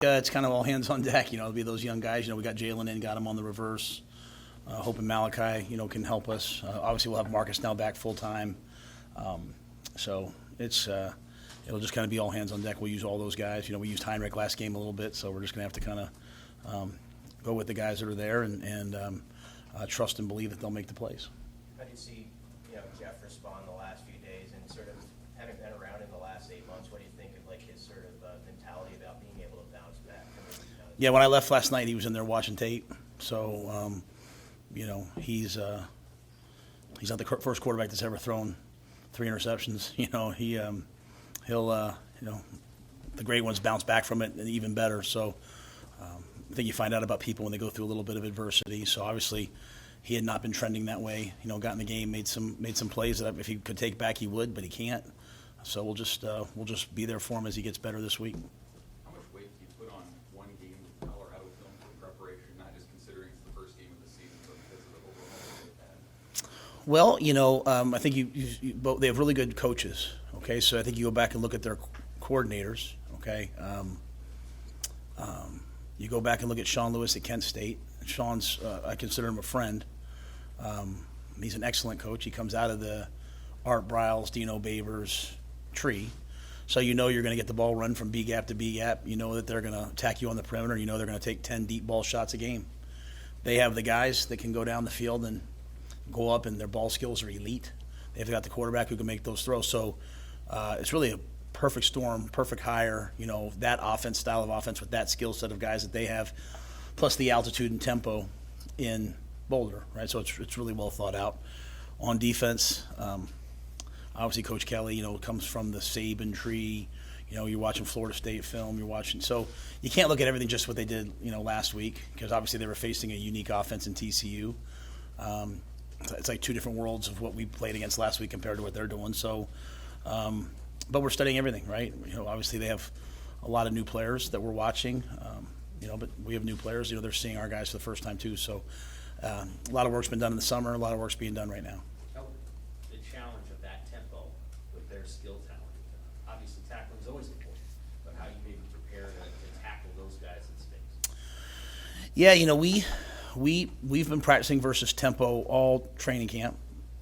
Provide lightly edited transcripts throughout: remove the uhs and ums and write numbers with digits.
It's kind of all hands on deck. It'll be those young guys. We got Jalen in, got him on the reverse. Hoping Malachi, can help us. Obviously, we'll have Marcus now back full time. So it'll just kind of be all hands on deck. We'll use all those guys. We used Heinrich last game a little bit, so we're just going to have to kind of go with the guys that are there and trust and believe that they'll make the plays. How do you see Jeff respond the last few days, and sort of having been around in the last 8 months? What do you think of his sort of mentality about being able to bounce back? Yeah, when I left last night, he was in there watching tape. So he's not the first quarterback that's ever thrown 3 interceptions. He'll the great ones bounce back from it and even better. So I think you find out about people when they go through a little bit of adversity. So obviously he had not been trending that way. Got in the game, made some plays that if he could take back he would, but he can't. So we'll just be there for him as he gets better this week. How much weight do you put on one game with Colorado film for preparation, not just considering it's the first game of the season, but because of the overall they've had? Well, I think they have really good coaches. Okay, so I think you go back and look at their coordinators. Okay, you go back and look at Sean Lewis at Kent State. Sean's, I consider him a friend. He's an excellent coach. He comes out of the Art Briles, Dino Babers tree. So you're going to get the ball run from B gap to B gap. You know that they're going to attack you on the perimeter. You know they're going to take 10 deep ball shots a game. They have the guys that can go down the field and go up, and their ball skills are elite. They've got the quarterback who can make those throws. So it's really a perfect storm, perfect hire, that style of offense with that skill set of guys that they have, plus the altitude and tempo in Boulder, right? So it's really well thought out. On defense, obviously Coach Kelly, comes from the Saban tree. You're watching Florida State film. So you can't look at everything just what they did, last week, because obviously they were facing a unique offense in TCU. It's like two different worlds of what we played against last week compared to what they're doing. So, but we're studying everything, right? Obviously they have a lot of new players that we're watching. But we have new players. They're seeing our guys for the first time too. So, a lot of work's been done in the summer. A lot of work's being done right now. The challenge of that tempo with their skill talent. Obviously, tackling is always important, but how you maybe prepare to tackle those guys in space. Yeah, we've been practicing versus tempo all training camp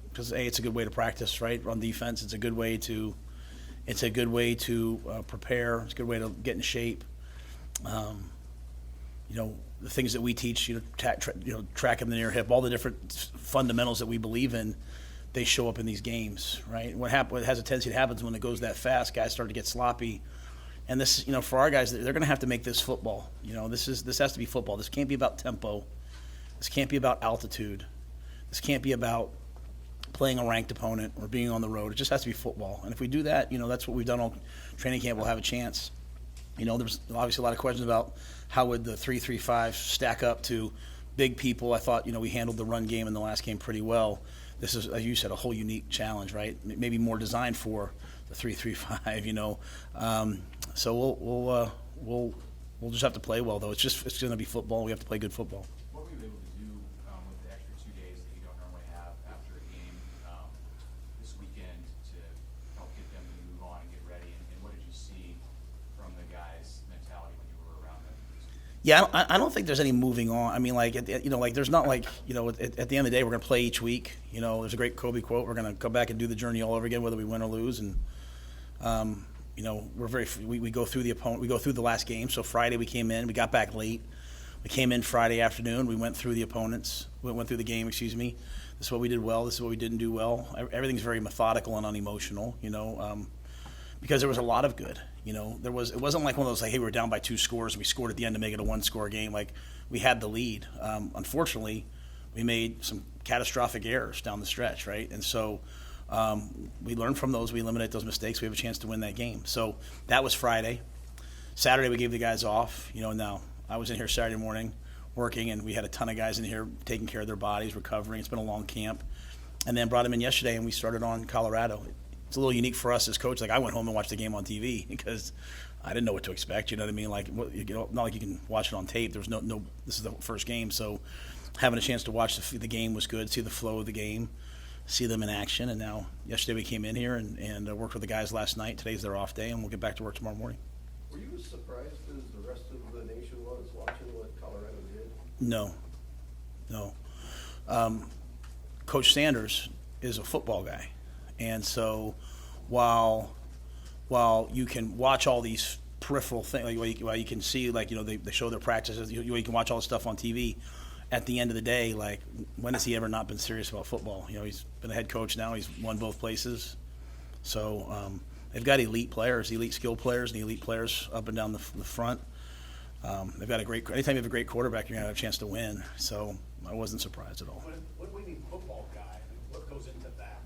because it's a good way to practice, right? On defense, it's a good way to prepare. It's a good way to get in shape. The things that we teach, track in the near hip, all the different fundamentals that we believe in, they show up in these games, right? What has a tendency to happen when it goes that fast, guys start to get sloppy. And this, for our guys, they're going to have to make this football. This has to be football. This can't be about tempo. This can't be about altitude. This can't be about playing a ranked opponent or being on the road. It just has to be football. And if we do that, that's what we've done all training camp. We'll have a chance. There's obviously a lot of questions about how would the 3-3-5 stack up to big people. I thought, we handled the run game in the last game pretty well. This is, as you said, a whole unique challenge, right? Maybe more designed for the 3-3-5, So we'll just have to play well, though. It's going to be football. We have to play good football. What were you able to do with the extra 2 days that you don't normally have after a game this weekend to help get them to move on and get ready? And what did you see from the guys' mentality when you were around them? Yeah, I don't think there's any moving on. I mean, there's not at the end of the day, we're going to play each week. There's a great Kobe quote. We're going to come back and do the journey all over again, whether we win or lose. And, we go through the opponent. We go through the last game. So Friday we came in. We got back late. We came in Friday afternoon. We went through the opponents. We went through the game, This is what we did well. This is what we didn't do well. Everything's very methodical and unemotional, because there was a lot of good. It wasn't like one of those hey, we were down by 2 scores and we scored at the end to make it a 1-score game. Like, we had the lead. Unfortunately, we made some catastrophic errors down the stretch, right? And so we learned from those. We eliminate those mistakes. We have a chance to win that game. So that was Friday. Saturday we gave the guys off. Now I was in here Saturday morning working, and we had a ton of guys in here taking care of their bodies, recovering. It's been a long camp. And then brought them in yesterday, and we started on Colorado. It's a little unique for us as coach. Like, I went home and watched the game on TV because I didn't know what to expect. You know what I mean? Like, not like you can watch it on tape. There was no. This is the first game, so having a chance to watch the game was good. See the flow of the game, see them in action. And now, yesterday we came in here and worked with the guys last night. Today's their off day, and we'll get back to work tomorrow morning. Were you as surprised as the rest of the No. Coach Sanders is a football guy, and so while you can watch all these peripheral things, like while you can see, like, they show their practices, you can watch all this stuff on TV. At the end of the day, like, when has he ever not been serious about football? He's been a head coach now. He's won both places. So they've got elite players, elite skill players, and elite players up and down the front. They've got anytime you have a great quarterback, you're going to have a chance to win. So I wasn't surprised at all. What do we mean football guy? What goes into that?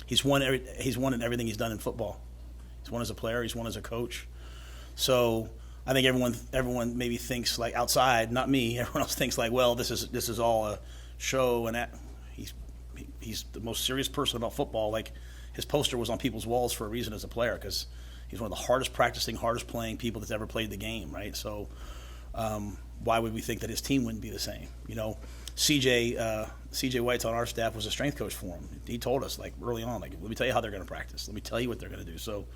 He's won in everything he's done in football. He's won as a player. He's won as a coach. So I think everyone maybe thinks, like, outside, not me. Everyone else thinks, like, well, this is all a show, and he's the most serious person about football. Like, his poster was on people's walls for a reason as a player, because he's one of the hardest practicing, hardest playing people that's ever played the game, right? So why would we think that his team wouldn't be the same? CJ White's on our staff was a strength coach for him. He told us, like, early on, like, let me tell you how they're going to practice. Let me tell you what they're going to do. So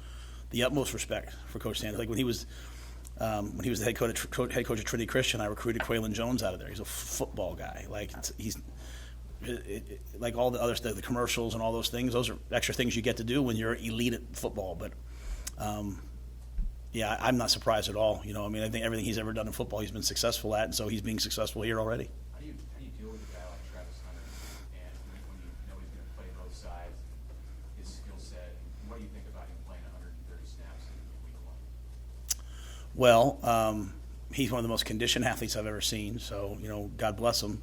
the utmost respect for Coach Sanders. Like, when he was the head coach of Trinity Christian, I recruited Quaylen Jones out of there. He's a football guy. Like, like all the other stuff, the commercials and all those things, those are extra things you get to do when you're elite at football. But yeah, I'm not surprised at all. I think everything he's ever done in football, he's been successful at, and so he's being successful here already. How do you deal with a guy like Travis Hunter, and when you know he's going to play both sides, his skill set, and what do you think about him playing 130 snaps in week one? Well, he's one of the most conditioned athletes I've ever seen. So, God bless him.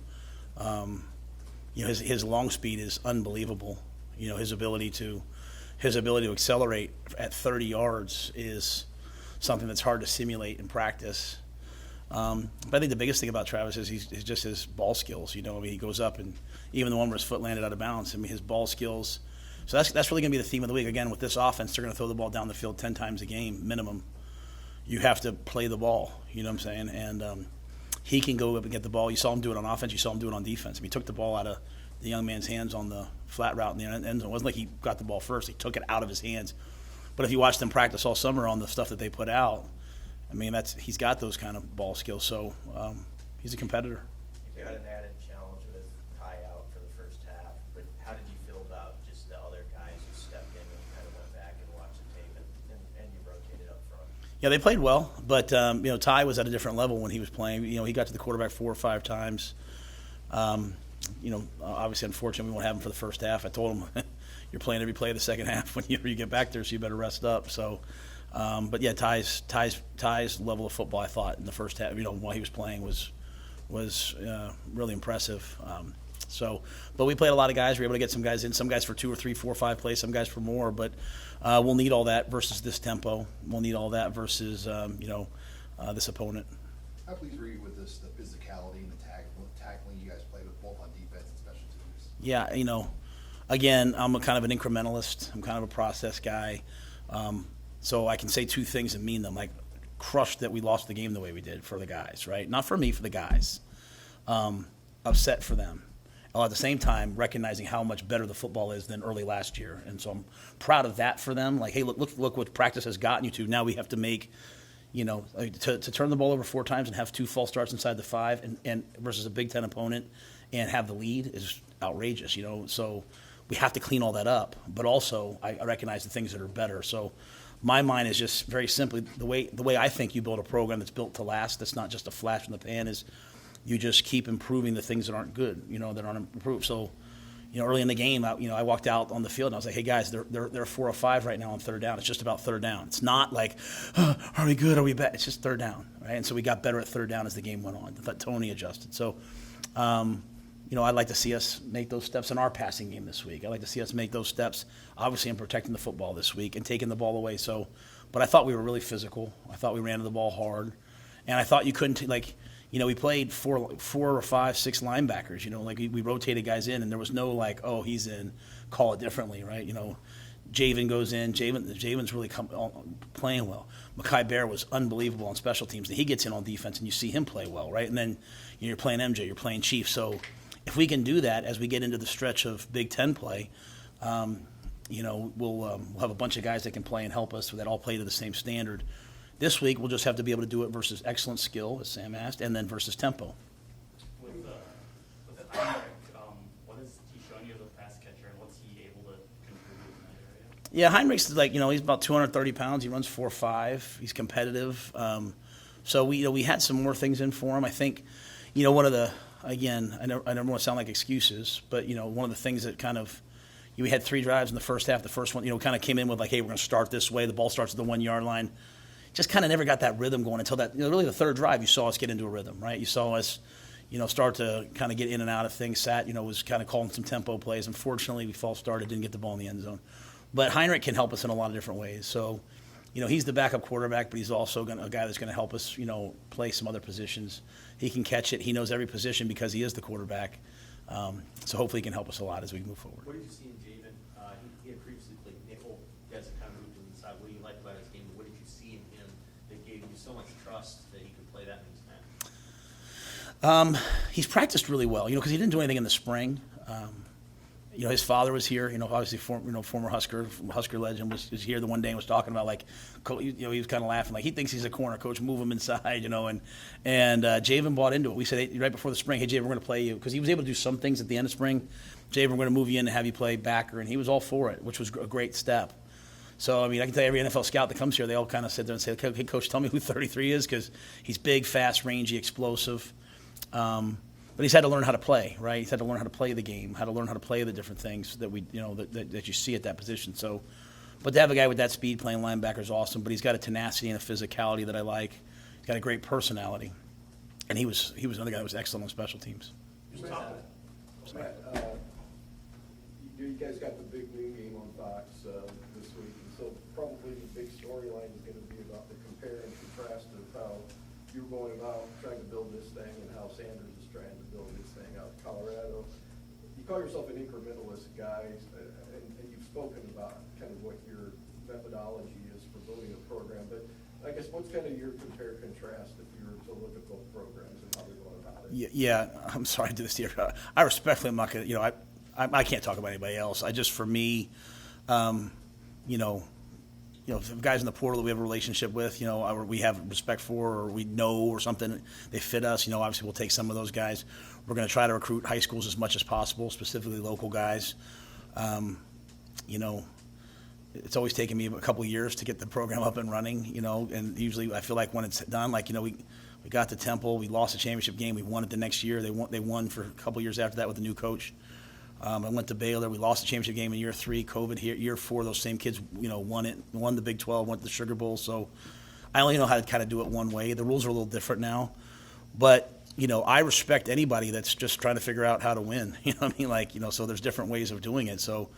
His long speed is unbelievable. His ability to accelerate at 30 yards is something that's hard to simulate in practice. But I think the biggest thing about Travis is he's just his ball skills. He goes up, and even the one where his foot landed out of bounds, his ball skills. So that's really going to be the theme of the week. Again, with this offense, they're going to throw the ball down the field 10 times a game minimum. You have to play the ball, you know what I'm saying? And he can go up and get the ball. You saw him do it on offense. You saw him do it on defense. He took the ball out of the young man's hands on the flat route in the end zone. It wasn't like he got the ball first. He took it out of his hands. But if you watch them practice all summer on the stuff that they put out, he's got those kind of ball skills. So he's a competitor. You got an added challenge with Ty out for the first half, but how did you feel about just the other guys who stepped in and kind of went back and watched the tape and you rotated up front? Yeah, they played well, but Ty was at a different level when he was playing. He got to the quarterback 4 or 5 times. Obviously, unfortunately, we won't have him for the first half. I told him, you're playing every play of the second half when you get back there, so you better rest up. So, but yeah, Ty's level of football, I thought, in the first half, while he was playing was really impressive. But we played a lot of guys. We were able to get some guys in, some guys for 2 or 3, 4 or 5 plays, some guys for more. But we'll need all that versus this tempo. We'll need all that versus this opponent. How pleased were you with the physicality and the tackling you guys played with both on defense and special teams? Yeah, again, I'm a kind of an incrementalist. I'm kind of a process guy. So I can say 2 things and mean them. Like, crushed that we lost the game the way we did for the guys, right? Not for me, for the guys. Upset for them. While at the same time recognizing how much better the football is than early last year. And so I'm proud of that for them. Like, hey, look what practice has gotten you to. Now we have to make, to turn the ball over 4 times and have 2 false starts inside the 5 and versus a Big Ten opponent and have the lead is outrageous, So we have to clean all that up. But also I recognize the things that are better. So my mind is just very simply the way I think you build a program that's built to last, that's not just a flash in the pan, is you just keep improving the things that aren't good, that aren't improved. So, early in the game, I walked out on the field and I was like, hey guys, they're 4 or 5 right now on third down. It's just about third down. It's not like, are we good? Are we bad? It's just third down, right? And so we got better at third down as the game went on. I thought Tony adjusted. So, I'd like to see us make those steps in our passing game this week. I'd like to see us make those steps, obviously, in protecting the football this week and taking the ball away. So, but I thought we were really physical. I thought we ran to the ball hard. And I thought you couldn't, we played 4 or 5, 6 linebackers. We rotated guys in, and there was no he's in, call it differently, right? Javen goes in. Javen's really playing well. Mekhi Bear was unbelievable on special teams. And he gets in on defense, and you see him play well, right? And then you're playing MJ, you're playing Chief. So if we can do that as we get into the stretch of Big Ten play, we'll have a bunch of guys that can play and help us that all play to the same standard. This week, we'll just have to be able to do it versus excellent skill, as Sam asked, and then versus tempo. Yeah, Heinrich's like, he's about 230 pounds. He runs 4.5. He's competitive. So we had some more things in for him. I think, one of the, again, I never want to sound like excuses, but, one of the things that kind of, we had 3 drives in the first half. The first one, kind of came in with like, hey, we're going to start this way. The ball starts at the 1 yard line. Just kind of never got that rhythm going until that, really the third drive, you saw us get into a rhythm, right? You saw us, start to kind of get in and out of things. Sat, was kind of calling some tempo plays. Unfortunately, we false started, didn't get the ball in the end zone. But Heinrich can help us in a lot of different ways. So, he's the backup quarterback, but he's also a guy that's going to help us, play some other positions. He can catch it. He knows every position because he is the quarterback. So hopefully he can help us a lot as we move forward. What did you see in Javen? He had previously played nickel. You guys have kind of moved to the inside. What do you like about his game? What did you see in him that gave you so much trust that he could play that many snaps? He's practiced really well, because he didn't do anything in the spring. His father was here, obviously former Husker legend was here the one day and was talking about like, he was kind of laughing like he thinks he's a corner coach, move him inside, and Javen bought into it. We said right before the spring, hey Javen, we're going to play you because he was able to do some things at the end of spring. Javen, we're going to move you in and have you play backer, and he was all for it, which was a great step. So I can tell you every NFL scout that comes here, they all kind of sit there and say, okay, coach, tell me who 33 is because he's big, fast, rangy, explosive. But he's had to learn how to play, right? He's had to learn how to play the game, how to learn how to play the different things that that you see at that position. So, but to have a guy with that speed playing linebacker is awesome. But he's got a tenacity and a physicality that I like. He's got a great personality, and he was another guy that was excellent on special teams. Matt, you guys got the big noon game on Fox this week, and so probably the big storyline is going to be about the compare and contrast of how you're going about trying to build this thing and how Sanders is trying to build this thing out in Colorado. You call yourself an incrementalist guy, and you've spoken about kind of what your methodology is for building a program, but I guess what's kind of your compare contrast if you were to look at both programs and how they're going about it? Yeah, I'm sorry to do this to you. I respectfully am not going to, I can't talk about anybody else. For me, if guys in the portal that we have a relationship with, or we have respect for, or we know, or something, they fit us. Obviously we'll take some of those guys. We're going to try to recruit high schools as much as possible, specifically local guys. It's always taken me a couple of years to get the program up and running. And usually I feel like when it's done, we got to Temple, we lost the championship game, we won it the next year. They won for a couple of years after that with a new coach. I went to Baylor. We lost the championship game in year 3. COVID here. Year 4, those same kids, won the Big 12, went to the Sugar Bowl. So I only know how to kind of do it one way. The rules are a little different now, but I respect anybody that's just trying to figure out how to win. So there's different ways of doing it. So,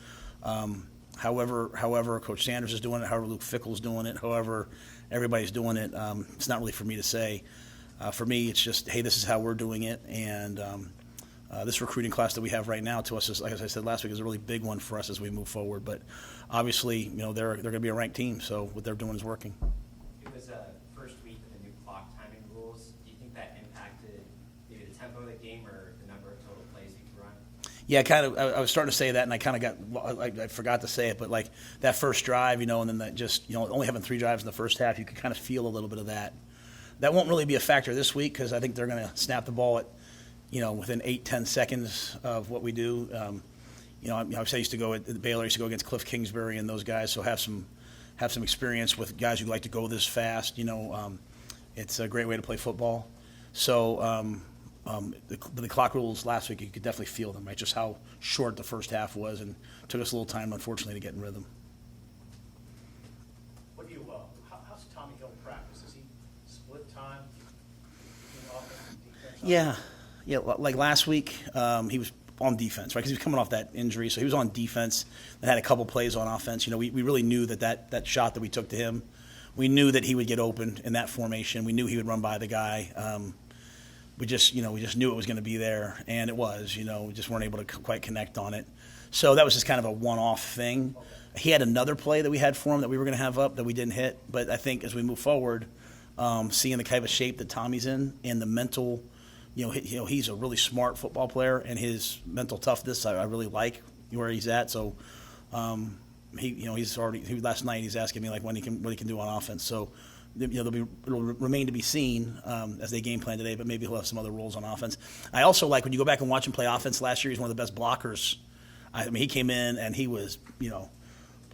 however Coach Sanders is doing it, however Luke Fickell's doing it, however everybody's doing it, it's not really for me to say. For me, it's just, hey, this is how we're doing it, and. This recruiting class that we have right now to us is, like as I said last week, is a really big one for us as we move forward. But obviously, they're going to be a ranked team, so what they're doing is working. It was a first week of the new clock timing rules. Do you think that impacted maybe the tempo of the game or the number of total plays you could run? Yeah, kind of. I was starting to say that, and I kind of I forgot to say it, but like that first drive, and then that just only having 3 drives in the first half, you could kind of feel a little bit of that. That won't really be a factor this week because I think they're going to snap the ball at. Within 8-10 seconds of what we do. I used to go at Baylor. I used to go against Cliff Kingsbury and those guys. So have some experience with guys who like to go this fast. It's a great way to play football. So the clock rules last week, you could definitely feel them, right? Just how short the first half was, and it took us a little time, unfortunately, to get in rhythm. What do you, how's Tommy Hill practice? Is he split time between offense and defense? Yeah, like last week, he was on defense, right? Because he was coming off that injury, so he was on defense and had a couple plays on offense. We really knew that shot that we took to him, we knew that he would get open in that formation. We knew he would run by the guy. We just knew it was going to be there, and it was. We just weren't able to quite connect on it. So that was just kind of a one-off thing. Okay. He had another play that we had for him that we were going to have up that we didn't hit. But I think as we move forward, seeing the kind of shape that Tommy's in and the mental. He's a really smart football player, and his mental toughness I really like where he's at. So, last night he's asking me like what he can do on offense. So, it'll remain to be seen as they game plan today. But maybe he'll have some other roles on offense. I also like when you go back and watch him play offense last year. He's one of the best blockers. He came in and he was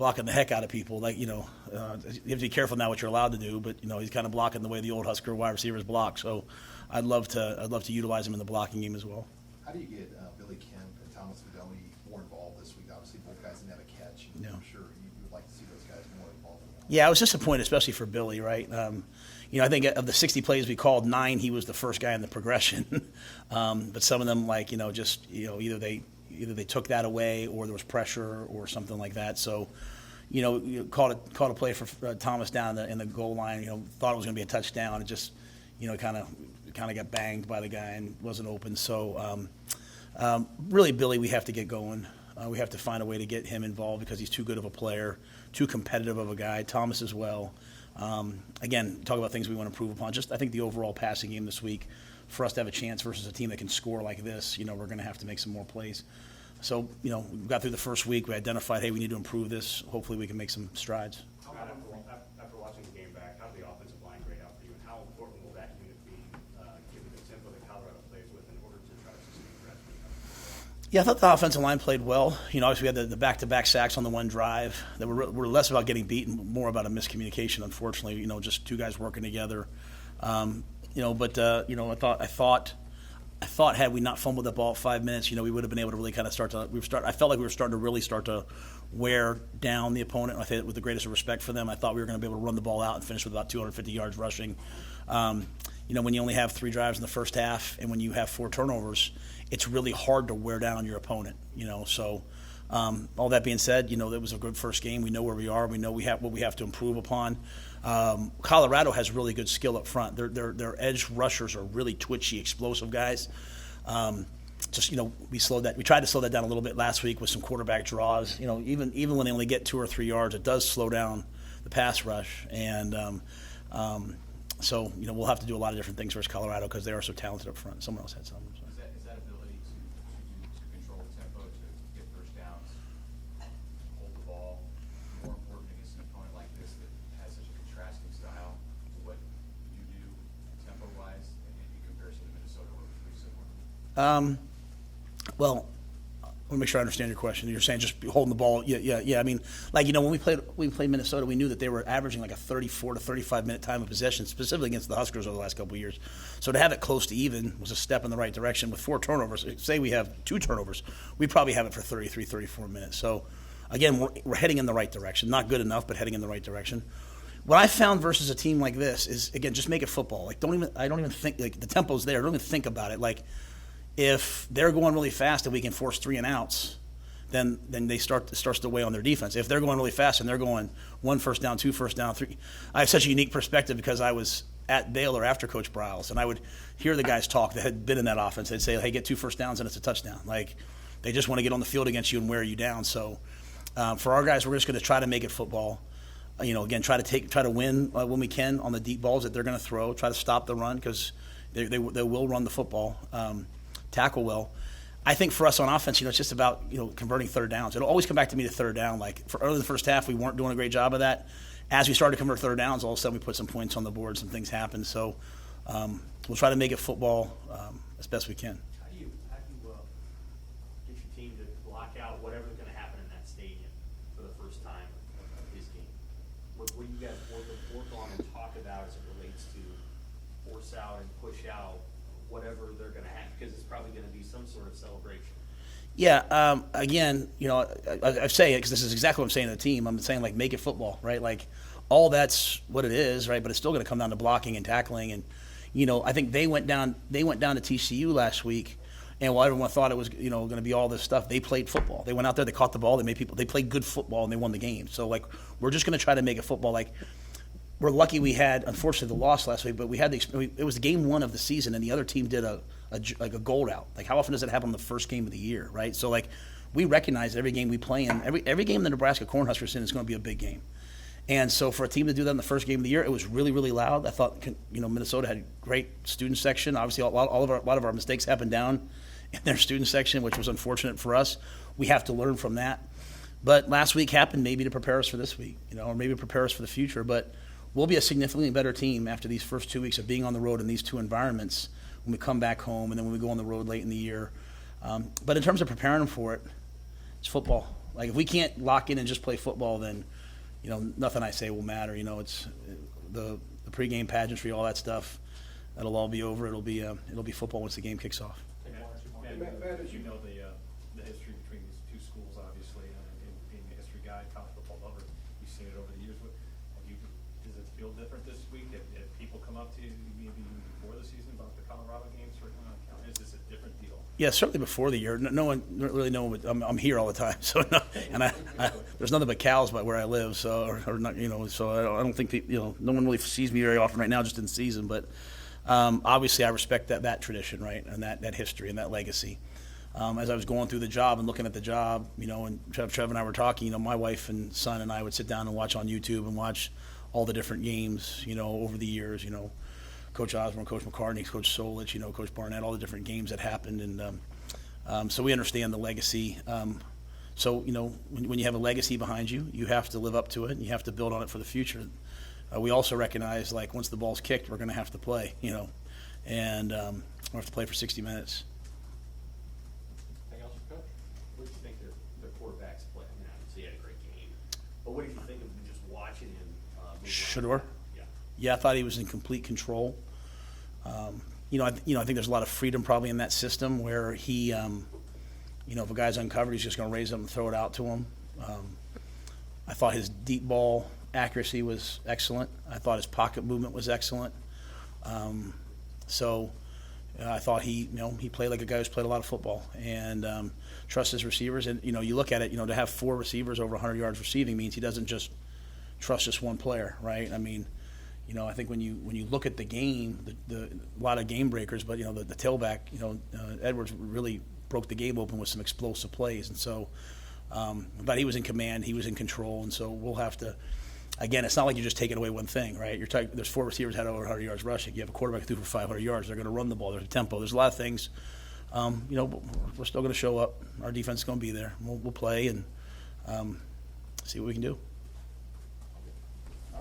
blocking the heck out of people. Like, you have to be careful now what you're allowed to do, but, he's kind of blocking the way the old Husker wide receivers block. So I'd love to utilize him in the blocking game as well. How do you get Billy Kemp and Thomas Fidone more involved this week? Obviously, both guys didn't have a catch. And Yeah. I'm sure you would like to see those guys more involved. Yeah, I was disappointed, especially for Billy, right? I think of the 60 plays we called, 9, he was the first guy in the progression. But some of them, either they took that away or there was pressure or something like that. So, you called a play for Thomas down in the goal line. Thought it was going to be a touchdown. It just, kind of got banged by the guy and wasn't open. So, really, Billy, we have to get going. We have to find a way to get him involved because he's too good of a player, too competitive of a guy. Thomas as well. Again, talk about things we want to improve upon. Just I think the overall passing game this week, for us to have a chance versus a team that can score like this, we're going to have to make some more plays. So, we got through the first week. We identified, hey, we need to improve this. Hopefully we can make some strides. After watching the game back, how did the offensive line grade out for you, and how important will that unit be, given the tempo that Colorado plays with, in order to try to sustain threats? Yeah, I thought the offensive line played well. Obviously we had the back-to-back sacks on the one drive that were less about getting beaten, more about a miscommunication, unfortunately, just two guys working together. I thought had we not fumbled the ball at 5 minutes, we would have been able to really kind of I felt like we were starting to really start to wear down the opponent. I think with the greatest respect for them, I thought we were going to be able to run the ball out and finish with about 250 yards rushing. When you only have 3 drives in the first half and when you have 4 turnovers, it's really hard to wear down your opponent. So all that being said, it was a good first game. We know where we are. We know what we have to improve upon. Colorado has really good skill up front. Their edge rushers are really twitchy, explosive guys. We tried to slow that down a little bit last week with some quarterback draws. Even when they only get 2 or 3 yards, it does slow down the pass rush. And so we'll have to do a lot of different things versus Colorado because they are so talented up front. Someone else had something. So. Is that ability to control the tempo, to get first downs, hold the ball, more important against an opponent like this that has such a contrasting style to what you do tempo-wise in comparison to Minnesota, where it's pretty similar? Well, I want to make sure I understand your question. You're saying just holding the ball. Yeah. I mean, when we played Minnesota, we knew that they were averaging like a 34 to 35 minute time of possession, specifically against the Huskers over the last couple of years. So to have it close to even was a step in the right direction. With 4 turnovers, say we have 2 turnovers, we probably have it for 33, 34 minutes. So again, we're heading in the right direction. Not good enough, but heading in the right direction. What I found versus a team like this is, again, just make it football. I don't even think the tempo's there. I don't even think about it. If they're going really fast and we can force 3 and outs, then it starts to weigh on their defense. If they're going really fast and they're going 1 first down, 2 first down, 3, I have such a unique perspective because I was at Baylor after Coach Bryles, and I would hear the guys talk that had been in that offense. They'd say, "Hey, get 2 first downs and it's a touchdown." They just want to get on the field against you and wear you down. So for our guys, we're just going to try to make it football. Again, try to win when we can on the deep balls that they're going to throw. Try to stop the run because they will run the football. Tackle well. I think for us on offense, it's just about converting third downs. It'll always come back to me to third down. For early in the first half, we weren't doing a great job of that. As we started to convert third downs, all of a sudden we put some points on the board. Some things happened. So we'll try to make it football as best we can. How do you get your team to block out whatever's going to happen in that stadium for the first time of this game? What do you guys work on and talk about as it relates to force out and push out whatever they're going to have, because it's probably going to be some sort of celebration? Yeah, again, I say it because this is exactly what I'm saying to the team. I'm saying, make it football, right? All that's what it is, right? But it's still going to come down to blocking and tackling. And, I think they went down to TCU last week, and while everyone thought it was, going to be all this stuff, they played football. They went out there, they caught the ball, they played good football, and they won the game. So, we're just going to try to make it football. We're lucky we had, unfortunately, the loss last week, but we had it was game 1 of the season, and the other team did a gold out. How often does it happen on the first game of the year, right? So we recognize every game we play in, every game the Nebraska Cornhuskers in is going to be a big game. And so for a team to do that in the first game of the year, it was really, really loud. I thought Minnesota had a great student section. Obviously, a lot of our mistakes happened down in their student section, which was unfortunate for us. We have to learn from that. But last week happened maybe to prepare us for this week, or maybe prepare us for the future. But we'll be a significantly better team after these first 2 weeks of being on the road in these 2 environments when we come back home and then when we go on the road late in the year. But in terms of preparing them for it, it's football. Like if we can't lock in and just play football, then, nothing I say will matter. It's the pregame pageantry, all that stuff. That'll all be over. It'll be football once the game kicks off. Matt, as You know the history between these two schools, obviously, and being a history guy, college football lover, you've seen it over the years. Does it feel different this week? Have people come up to you maybe even before the season about the Colorado games? Or is this a different deal? Yeah, certainly before the year. No one really know. I'm here all the time, so and I there's nothing but cows by where I live. So or not, So I don't think people, no one really sees me very often right now, just in season. But obviously, I respect that tradition, right, and that history and that legacy. As I was going through the job and looking at the job, and Trev and I were talking, my wife and son and I would sit down and watch on YouTube and watch all the different games, over the years, Coach Osborne, Coach McCartney, Coach Solich, Coach Barnett, all the different games that happened. And so we understand the legacy. So, when you have a legacy behind you, you have to live up to it and you have to build on it for the future. We also recognize, like, once the ball's kicked, we're going to have to play, and we have to play for 60 minutes. Anything else, Coach? What did you think their quarterbacks play? I mean, obviously he had a great game, but what did you think of just watching him? Shador? Yeah. Yeah, I thought he was in complete control. I think there's a lot of freedom probably in that system where he, if a guy's uncovered, he's just going to raise up and throw it out to him. I thought his deep ball accuracy was excellent. I thought his pocket movement was excellent. I thought he played like a guy who's played a lot of football and trusts his receivers. And, you look at it, to have 4 receivers over 100 yards receiving means he doesn't just trust just one player, right? I mean, I think when you look at the game, a lot of game breakers, but the tailback, Edwards really broke the game open with some explosive plays, and so, but he was in command, he was in control, and so we'll have to. Again, it's not like you're just taking away one thing, right? There's 4 receivers had over 100 yards rushing. You have a quarterback who threw for 500 yards. They're going to run the ball. There's a tempo. There's a lot of things. But we're still going to show up. Our defense is going to be there. We'll play and see what we can do.